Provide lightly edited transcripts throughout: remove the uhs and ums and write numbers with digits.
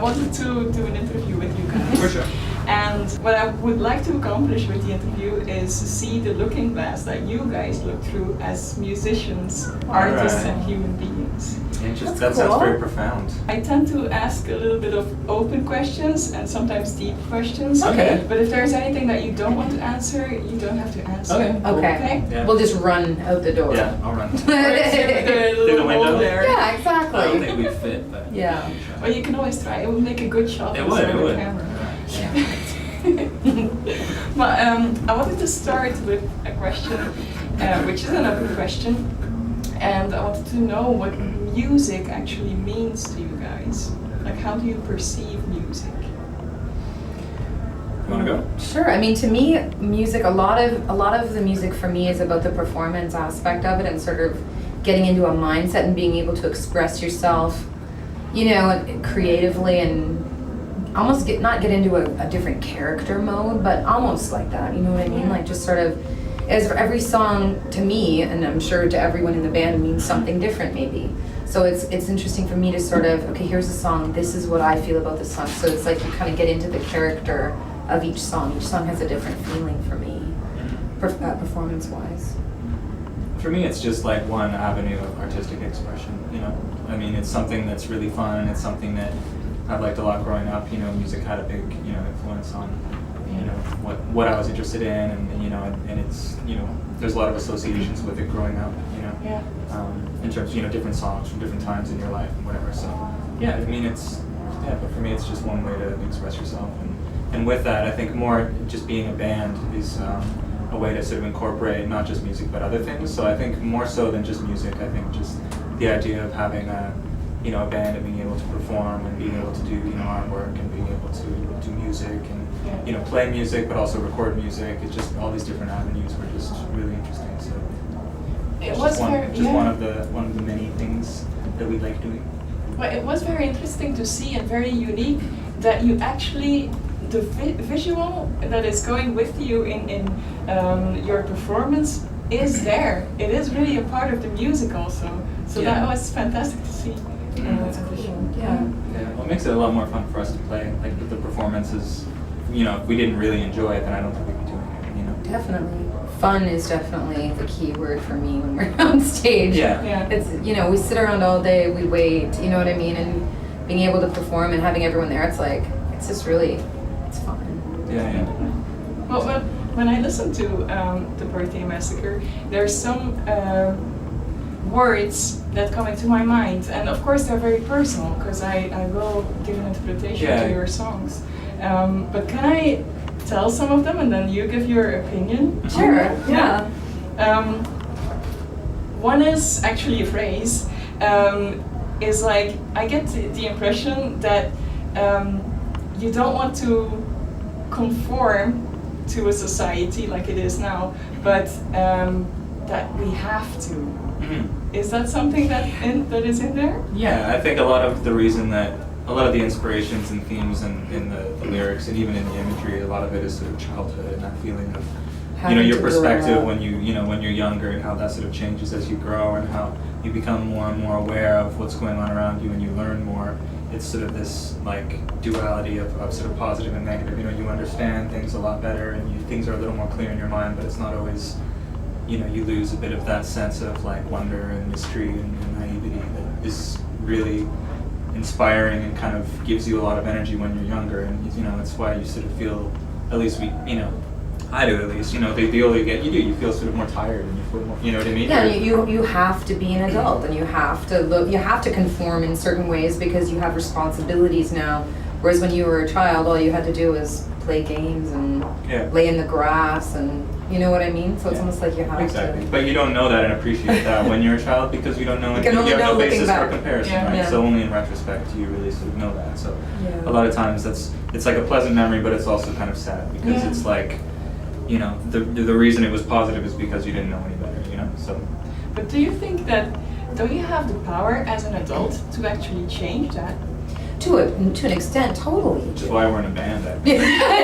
wanted to do an interview with you guys. For sure. And what I would like to accomplish with the interview is to see the looking glass that you guys look through as musicians, artists, and human beings. Interesting. That sounds very profound. I tend to ask a little bit of open questions and sometimes deep questions. Okay. But if there's anything that you don't want to answer, you don't have to answer. Okay. Okay. Yeah. We'll just run out the door. Yeah, I'll run. Through the window? there. Yeah, I don't exactly. think we fit, but Yeah. Well, you can always try. It would make a good shot It with would. the camera. Yeah. But I wanted to start with a question, which is an open question, and I wanted to know what music actually means to you guys. Like, how do you perceive music? You want to go? Sure. I mean, to me, music. A lot of the music for me is about the performance aspect of it, and sort of getting into a mindset and being able to express yourself, you know, creatively, and almost not get into a different character mode, but almost like that. You know what I mean? Like, just sort of, as every song to me, and I'm sure to everyone in the band, means something different, maybe. So it's interesting for me to sort of, okay, here's a song. This is what I feel about this song. So it's like you kind of get into the character of each song. Each song has a different feeling for me, performance-wise. For me, it's just like one avenue of artistic expression, you know? I mean, it's something that's really fun. It's something that I've liked a lot growing up. You know, music had a big, you know, influence on, you know, what I was interested in, and you know, and it's, you know, there's a lot of associations with it growing up, you know? Yeah. In terms of, you know, different songs from different times in your life and whatever. So, yeah, I mean, but for me, it's just one way to express yourself. And with that, I think more just being a band is a way to sort of incorporate not just music but other things. So I think more so than just music, I think just the idea of having a band and being able to perform and being able to do, you know, artwork and being able to do music and, you know, play music but also record music. It's just all these different avenues were just really interesting. So It was one of the many things that we like doing. Well, it was very interesting to see and very unique that you actually, the visual that is going with you in your performance is there. It is really a part of the music also. So that was fantastic to see. That's cool. Yeah. Well, it makes it a lot more fun for us to play. Like with the performances, you know, if we didn't really enjoy it, then I don't think we'd be doing it, you know. Definitely. Fun is definitely the key word for me when we're on stage. Yeah. It's, you know, we sit around all day, we wait, you know what I mean? And being able to perform and having everyone there, it's like, it's just really, it's fun. Yeah. Well, when I listen to the Birthday Massacre, there's some words that come into my mind, and of course they're very personal because I will give an interpretation to your songs. But can I tell some of them and then you give your opinion? Sure. Yeah. One is actually a phrase. Is like, I get the impression that you don't want to conform to a society like it is now, but that we have to. Mm-hmm. Is that something that is in there? Yeah, I think a lot of the inspirations and themes in the lyrics and even in the imagery, a lot of it is sort of childhood and that feeling of, you know, your perspective when when you're younger and how that sort of changes as you grow and how you become more and more aware of what's going on around you and you learn more. It's sort of this like duality of sort of positive and negative. You know, you understand things a lot better and things are a little more clear in your mind, but it's not always, you know, you lose a bit of that sense of like wonder and mystery and naivety that is really inspiring and kind of gives you a lot of energy when you're younger. And you know, it's why you sort of feel, at least I do at least, you know, the older you get, you feel sort of more tired and you feel more, you know what I mean? Yeah, you have to be an adult and you have to conform in certain ways because you have responsibilities now. Whereas when you were a child, all you had to do was play games and lay in the grass and, you know what I mean? So it's almost like you have to. But you don't know that and appreciate that when you're a child because you don't know anything. You have no basis for comparison, right? Yeah. So only in retrospect do you really sort of know that. So a lot of times it's like a pleasant memory, but it's also kind of sad because it's like, you know, the reason it was positive is because you didn't know any better, you know. So. But do you think that, don't you have the power as an adult to actually change that? To an extent, totally. Which is why we're in a band, I think.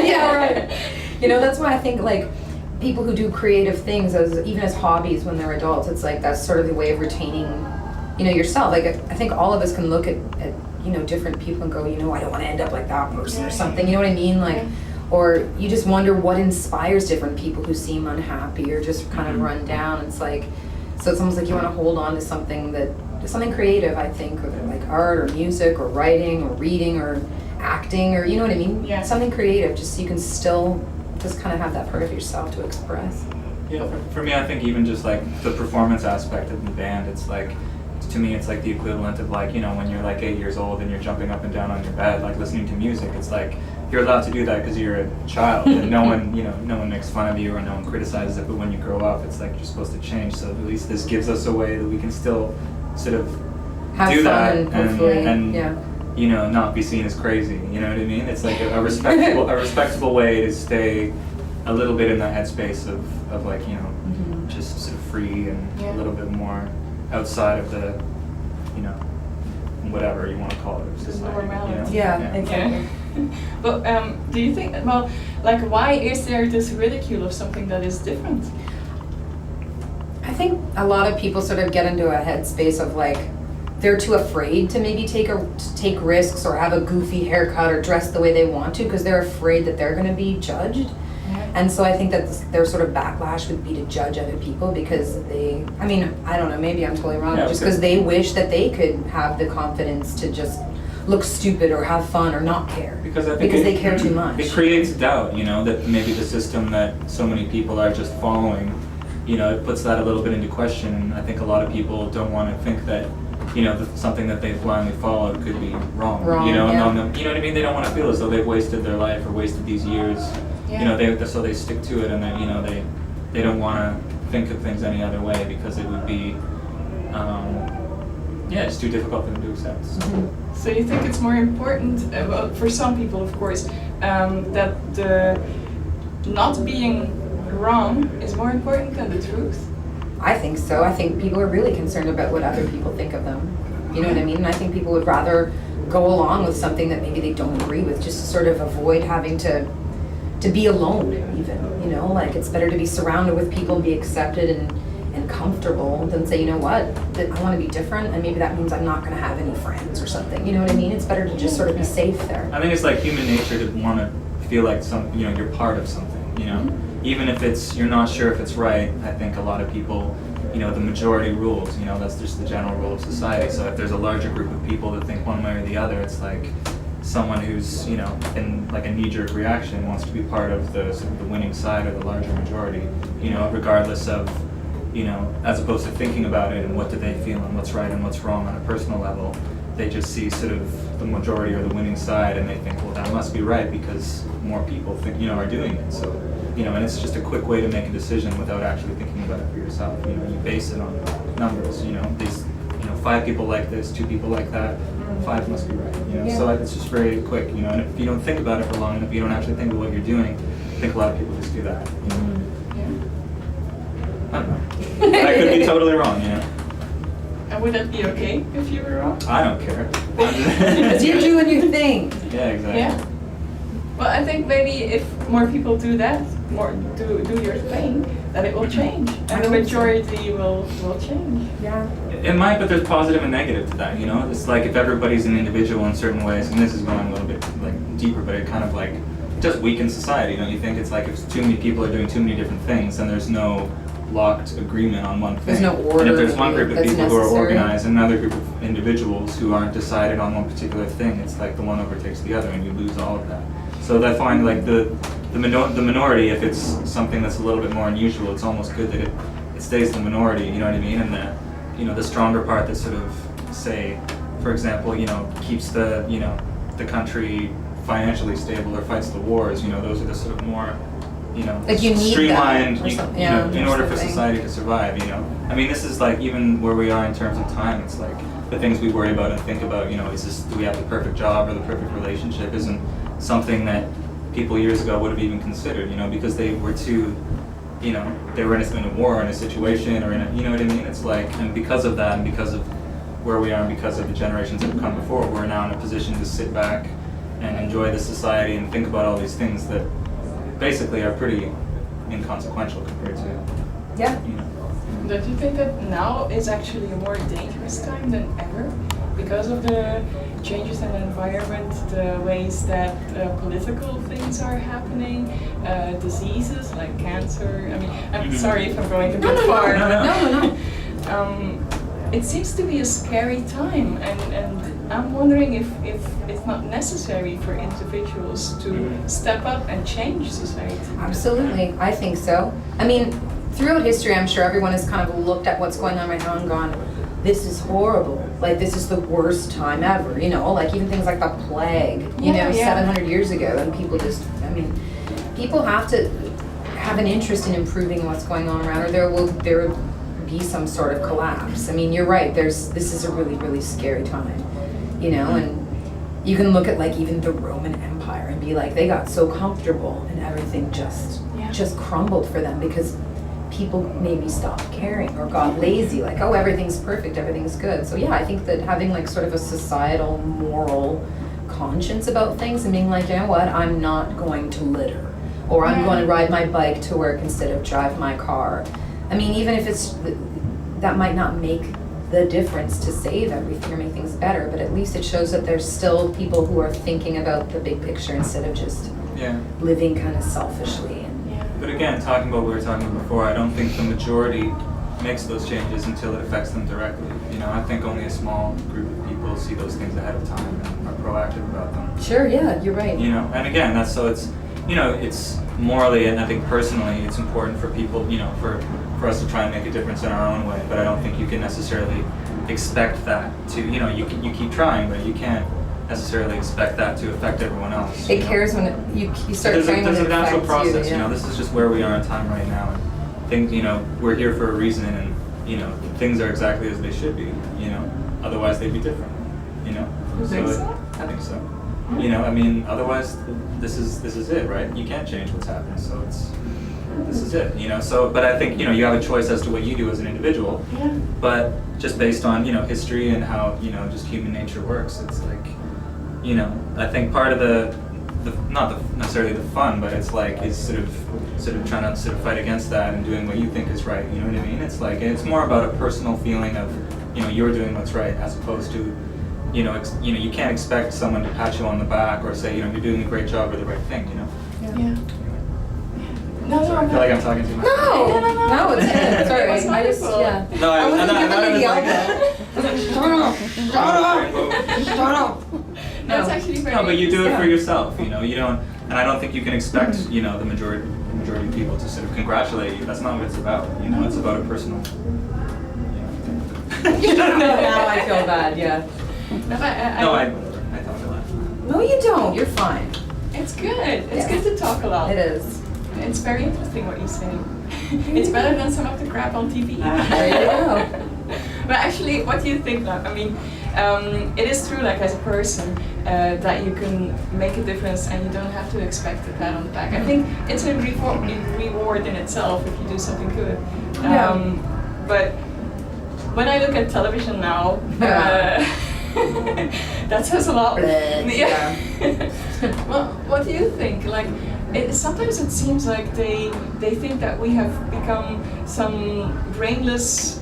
Yeah, right. You know, that's why I think like people who do creative things even as hobbies when they're adults, it's like that's sort of the way of retaining, you know, yourself. Like I think all of us can look at you know, different people and go, you know, I don't want to end up like that person or something, you know what I mean? Like, or you just wonder what inspires different people who seem unhappy or just kind of run down. It's like, so it's almost like you want to hold on to something something creative, I think, whether like art or music or writing or reading or acting or, you know what I mean? Yeah. Something creative, just so you can still just kind of have that part of yourself to express. Yeah, for me, I think even just like the performance aspect of the band, it's like, to me, it's like the equivalent of like, you know, when you're like 8 years old and you're jumping up and down on your bed, like listening to music. It's like, you're allowed to do that because you're a child and no one, you know, no one makes fun of you or no one criticizes it, but when you grow up, it's like you're supposed to change. So at least this gives us a way that we can still sort of Have do fun that and hopefully, and yeah. you know, not be seen as crazy, you know what I mean? It's like a respectable way to stay a little bit in that headspace of like, you know, just sort of free and a little bit more outside of the, you know, whatever you want to call it, society. Normality. You know? Yeah, exactly. But do you think, well, like, why is there this ridicule of something that is different? I think a lot of people sort of get into a headspace of like, they're too afraid to maybe take risks or have a goofy haircut or dress the way they want to because they're afraid that they're going to be judged. And so I think that their sort of backlash would be to judge other people because they, I mean, I don't know, maybe I'm totally wrong, just because they wish that they could have the confidence to just look stupid or have fun or not care. Because I think they care too much. It creates doubt, you know, that maybe the system that so many people are just following, you know, it puts that a little bit into question. And I think a lot of people don't want to think that, you know, something that they blindly followed could be wrong. You know, you know what I mean? They don't want to feel as though they've wasted their life or wasted these years. You know, so they stick to it, and then, you know, they don't want to think of things any other way because it would be, it's too difficult for them to accept. So you think it's more important, well, for some people, of course, that the not being wrong is more important than the truth? I think so. I think people are really concerned about what other people think of them. You know what I mean? And I think people would rather go along with something that maybe they don't agree with, just to sort of avoid having to be alone even, you know? Like, it's better to be surrounded with people and be accepted and comfortable than say, you know what, that I want to be different and maybe that means I'm not going to have any friends or something. You know what I mean? It's better to just sort of be safe there. I think it's like human nature to want to feel like you know, you're part of something, you know? Even if you're not sure if it's right, I think a lot of people, you know, the majority rules, you know, that's just the general rule of society. So if there's a larger group of people that think one way or the other, it's like someone who's, you know, in like a knee-jerk reaction wants to be part of the sort of the winning side or the larger majority, you know, regardless of, you know, as opposed to thinking about it and what do they feel and what's right and what's wrong on a personal level. They just see sort of the majority or the winning side and they think, well, that must be right because more people think, you know, are doing it. So, you know, and it's just a quick way to make a decision without actually thinking about it for yourself. You know, you base it on numbers, you know, these, you know, 5 people like this, 2 people like that, 5 must be right, you know, so it's just very quick, you know, and if you don't think about it for long enough, you don't actually think of what you're doing, I think a lot of people just do that, you know. I don't know. I could be totally wrong, you know. And would that be okay if you were wrong? I don't care. Because you're doing your thing. Yeah, exactly. Yeah. Well, I think maybe if more people do that, do your thing, then it will change, and the majority will change. Yeah. It might, but there's positive and negative to that, you know? It's like if everybody's an individual in certain ways, and this is going a little bit like deeper, but it kind of like just weakens society, don't you think? It's like if too many people are doing too many different things, then there's no locked agreement on one thing. There's no order. And if there's one group of people who are necessary. organized and another group of individuals who aren't decided on one particular thing, it's like the one overtakes the other and you lose all of that. So I find like the minority, if it's something that's a little bit more unusual, it's almost good that it stays the minority, you know what I mean? And the stronger part that sort of, say, for example, you know, keeps the country financially stable or fights the wars, you know, those are the sort of more, you know, like you need streamlined, in order for society to survive, you know. I mean, this is like even where we are in terms of time, it's like the things we worry about and think about, you know, do we have the perfect job or the perfect relationship isn't something that people years ago would have even considered, you know, because they were too, you know, they were in a war, in a situation, or in a, you know what I mean? It's like, and because of that, and because of where we are, and because of the generations that have come before, we're now in a position to sit back and enjoy the society and think about all these things that basically are pretty inconsequential compared to, you know. Don't you think that now is actually a more dangerous time than ever? Because of the changes in the environment, the ways that political things are happening, diseases like cancer. I mean, I'm sorry if I'm going a bit far. No. It seems to be a scary time, and I'm wondering if it's not necessary for individuals to step up and change society. Absolutely, I think so. I mean, throughout history, I'm sure everyone has kind of looked at what's going on right now and gone, this is horrible. Like, this is the worst time ever, you know? Like, even things like the plague, you know, 700 years ago, and people just, I mean, people have to have an interest in improving what's going on around, or there will be some sort of collapse. I mean, you're right, this is a really, really scary time, you know? And you can look at, like, even the Roman Empire and be like, they got so comfortable and everything just crumbled for them because people maybe stopped caring or got lazy, like, oh, everything's perfect, everything's good. So yeah, I think that having like sort of a societal moral conscience about things and being like, you know what, I'm not going to litter, or I'm going to ride my bike to work instead of drive my car. I mean, even if that might not make the difference to save everything or make things better, but at least it shows that there's still people who are thinking about the big picture instead of just living kind of selfishly. But again, talking about what we were talking about before, I don't think the majority makes those changes until it affects them directly. You know, I think only a small group of people see those things ahead of time and are proactive about them. Sure, yeah, you're right. You know, and again, it's, you know, it's morally and I think personally it's important for people, you know, for us to try and make a difference in our own way, but I don't think you can necessarily expect that to, you know, you keep trying, but you can't necessarily expect that to affect everyone else. It cares when you start trying when it affects you. There's a natural process, you know, this is just where we are in time right now, and things, you know, we're here for a reason, and, you know, things are exactly as they should be, you know, otherwise they'd be different, you know. You think so? I think so. You know, I mean, otherwise this is it, right? You can't change what's happening, so this is it, you know. So, but I think, you know, you have a choice as to what you do as an individual. Yeah. But just based on, you know, history and how, you know, just human nature works, it's like, you know, I think part of the not necessarily the fun, but it's like is sort of trying to sort of fight against that and doing what you think is right. You know what I mean? It's like it's more about a personal feeling of, you know, you're doing what's right as opposed to, you know, you can't expect someone to pat you on the back or say, you know, you're doing a great job or the right thing. You know? Yeah. No, sorry, I feel like I'm talking too much. No, it's good. Sorry, I just, No, I wasn't not yell at. Shut up. That's actually very No, but you do it for yourself, you know. You don't, and I don't think you can expect, you know, the majority of people to sort of congratulate you. That's not what it's about. You know, it's about a personal. Now I feel bad. Yeah. I talk a lot. No, you don't. You're fine. It's good. It's good to talk a lot. It is. It's very interesting what you say. It's better than some of the crap on TV. There you go. But actually, what do you think, like, I mean, it is true, like, as a person, that you can make a difference and you don't have to expect a pat on the back. I think it's a reward in itself if you do something good. But when I look at television now, that says a lot. Yeah. Well, what do you think? Like, sometimes it seems like they think that we have become some brainless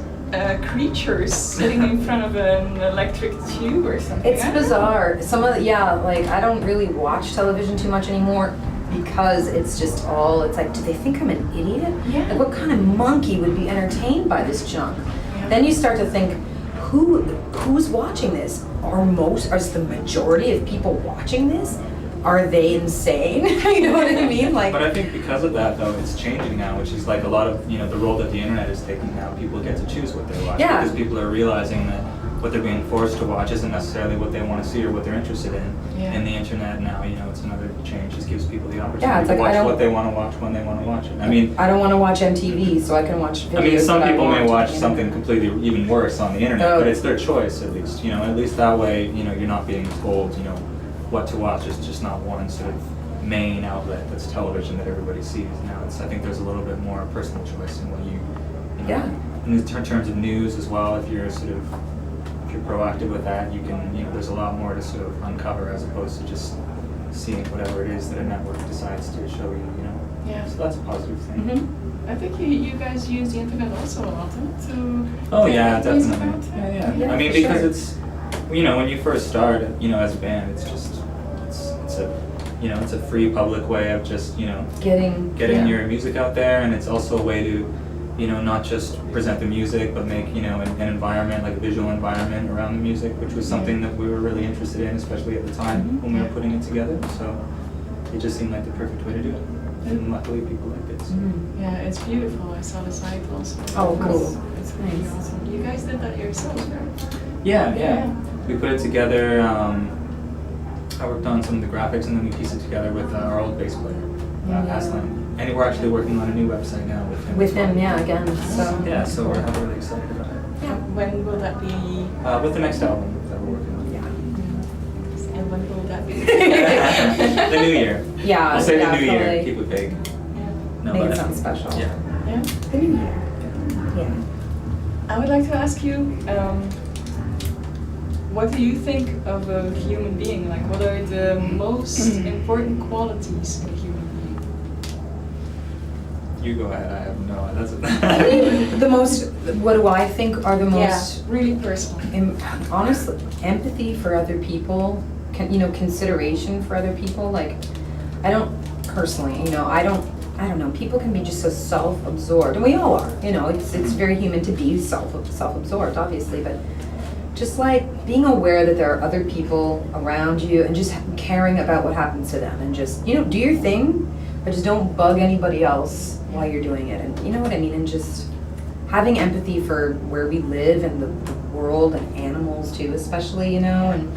creatures sitting in front of an electric tube or something. It's bizarre. Some of like I don't really watch television too much anymore because it's just all, it's like, do they think I'm an idiot? Yeah. Like, what kind of monkey would be entertained by this junk? Yeah. Then you start to think, who's watching this? Is the majority of people watching this? Are they insane? You know what I mean? Like, but I think because of that, though, it's changing now, which is like a lot of, you know, the role that the internet is taking now. People get to choose what they watch because people are realizing that what they're being forced to watch isn't necessarily what they want to see or what they're interested in. Yeah. And the internet now, you know, it's another change. Just gives people the opportunity to watch what they want to watch when they want to watch it. I mean, I don't want to watch MTV, so I can watch videos. I mean, some people may watch something completely even worse on the internet, but it's their choice at least. You know, at least that way, you know, you're not being told, you know, what to watch. Is just not one sort of main outlet that's television that everybody sees. Now I think there's a little bit more personal choice in what you know, in terms of news as well. If you're proactive with that, you can, you know, there's a lot more to sort of uncover as opposed to just seeing whatever it is that a network decides to show you, you know. Yeah. So that's a positive thing. Mm-hmm. I think you guys use the internet also a lot, huh? Oh yeah, definitely. Yeah. I mean, because you know, when you first start, you know, as a band, it's just, it's a, you know, it's a free public way of just, you know, getting your music out there, and it's also a way to, you know, not just present the music, but make, you know, an environment, like a visual environment around the music, which was something that we were really interested in, especially at the time when we were putting it together. So it just seemed like the perfect way to do it. And luckily people liked it. So. Yeah, it's beautiful. I saw the site also. Oh, cool. It's really awesome. You guys did that yourselves, right? Yeah. We put it together. I worked on some of the graphics, and then we pieced it together with our old bass player, Aslan. And we're actually working on a new website now with him. With him, yeah, again. So yeah, so we're really excited about it. Yeah. When will that be? With the next album that we're working on. Yeah. And when will that be? The new year. Yeah, We'll say the new definitely. year. Keep it vague. Yeah. No, Make but it sound special. Yeah. Yeah. The new year. Yeah. I would like to ask you, what do you think of a human being? Like, what are the most important qualities of a human being? You go ahead. I have no. That's The most, what do I think are the most, really personal. honestly, empathy for other people, you know, consideration for other people. Like, I don't, personally, you know, I don't know, people can be just so self-absorbed, and we all are, you know, it's very human to be self-absorbed, obviously, but just like being aware that there are other people around you and just caring about what happens to them, and just, you know, do your thing, but just don't bug anybody else while you're doing it, and you know what I mean, and just having empathy for where we live and the world and animals too, especially, you know, and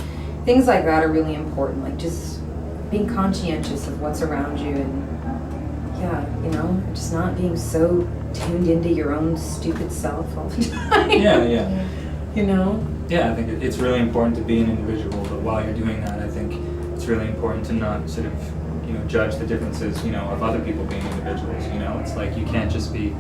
things like that are really important, like just being conscientious of what's around you, and yeah, you know, just not being so tuned into your own stupid self all the time. Yeah. You know? Yeah, I think it's really important to be an individual, but while you're doing that, I think it's really important to not sort of, you know, judge the differences, you know, of other people being individuals, you know? It's like you can't just be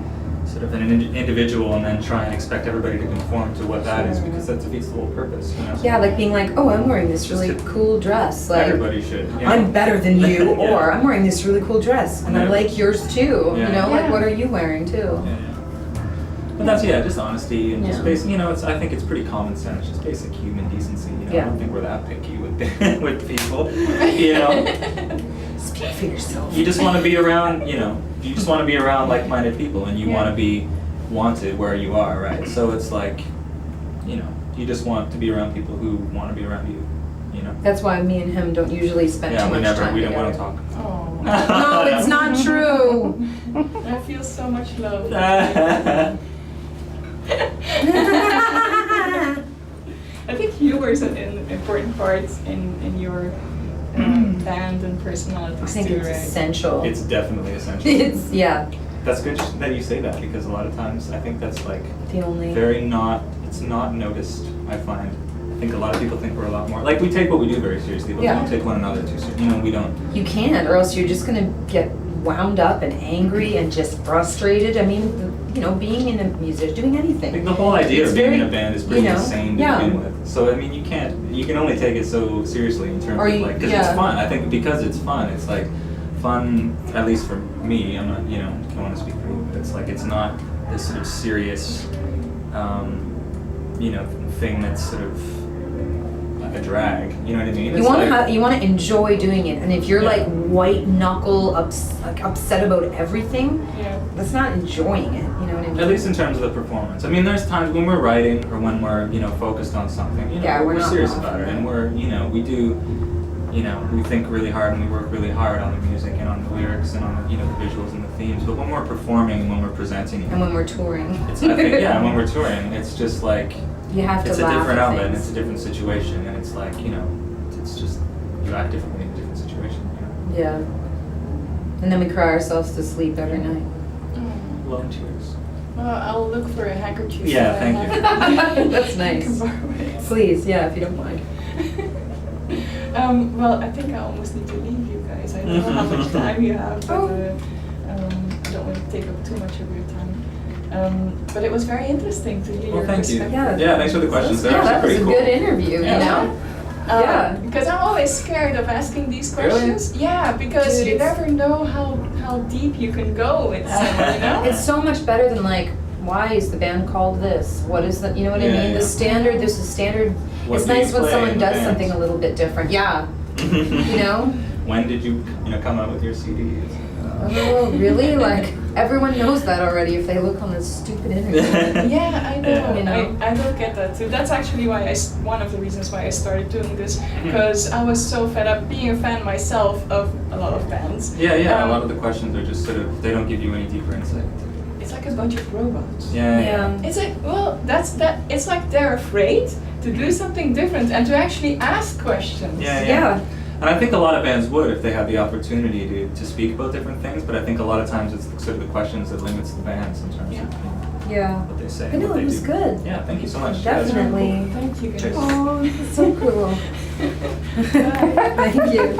sort of an individual and then try and expect everybody to conform to what that is, because that defeats the whole purpose, you know? Yeah, like being like, oh, I'm wearing this Just really to- cool dress. Like, Everybody should. You know? I'm better than you, Yeah. or I'm wearing this really cool dress, and I Yeah. like yours too. Yeah. You know, like Yeah. what are you wearing too? Yeah. But that's, just honesty and just Yeah. basic, you know, I think it's pretty common sense, just basic human decency, you know? Yeah. I don't think we're that picky with with people, you know? Speak for yourself. You just want to be around, you know, you just want to be around like-minded people, and you want to be wanted where you are, right? So it's like, you know, you just want to be around people who want to be around you, you know? That's why me and him don't usually spend too much time we together. don't want to talk. Oh. No, it's not true. I feel so much love. I think humor is an important part in your band and personalities I think too, it's right? essential. It's definitely essential. It's, yeah, That's good that you say that, because a lot of times I think that's like the only. it's not noticed, I find. I think a lot of people think we're a lot more, like, we take what we do very seriously, but Yeah. we don't take one another too seriously. You know, we don't. You can't, or else you're just gonna get wound up and angry and just frustrated. I mean, you know, being in a music, doing I anything. think the whole idea It's of being in very, a band is pretty you know, insane to yeah. begin with. So I mean, you can only take it so seriously in terms Or of you- like, because yeah. it's fun. I think because it's fun, it's like fun, at least for me. I'm not, you know, I don't want to speak for you, but it's like it's not this sort of serious, you know, thing that's sort of like a drag. You know what I mean? You It's want to like- you want to enjoy doing it, and if you're Yeah. like white knuckle upset about everything, Yeah. that's not enjoying it. You know what I mean? At least in terms of the performance. I mean, there's times when we're writing or when we're, you know, focused on something, you know, Yeah, we're we're not serious off. about it, and we're, you know, we do, you know, we think really hard and we work really hard on the music and on the lyrics and on the, you know, the visuals and the themes. But when we're performing and when we're presenting it, And when we're touring, it's, I think, yeah, when we're touring, it's just like, you have to it's a laugh different at outlet and things. it's a different situation, and it's like, you know, it's just, you act differently in a different situation, you know. Yeah. And then we cry ourselves to sleep every night. Oh. Lone tears. Well, I'll look for a handkerchief. Yeah, thank you. That's I can nice. borrow it. Please, yeah, if you don't mind. Well, I think I almost need to leave you guys. I don't know how much time you have, but I don't want to take up too much of your time. But it was very interesting to hear Well, your thank you. perspective. Yeah, thanks for the questions. They're Yeah, that actually was a pretty good cool. interview, Yeah. you know? Yeah. Because I'm always scared of asking these Really? questions. Yeah, because Dude, you it's- never know how deep you can go with someone, you know? It's so much better than like, why is the band called this? What is the, you know what I Yeah, mean? yeah. The standard, there's a standard, It's do you nice when play someone in the does bands? something a little bit different. Yeah. You know? When did you come out with your CDs? Oh, really? Like, everyone knows that already if they look on this stupid internet. Yeah, I know. Yeah. You know? I don't get that too. That's actually why one of the reasons why I started doing this, because I was so fed up being a fan myself of a lot of bands. Yeah, a lot of the questions are just sort of, they don't give you any deeper insight. It's like a bunch of robots. Yeah. It's like, well, it's like they're afraid to do something different and to actually ask questions. Yeah. And I think a lot of bands would if they had the opportunity to speak about different things, but I think a lot of times it's sort of the questions that limits the bands in terms of Yeah. what they say. I and know, what they it was do. good. Yeah, thank you so much. Definitely. Thank you guys. Oh, this is so cool. Bye. Thank you.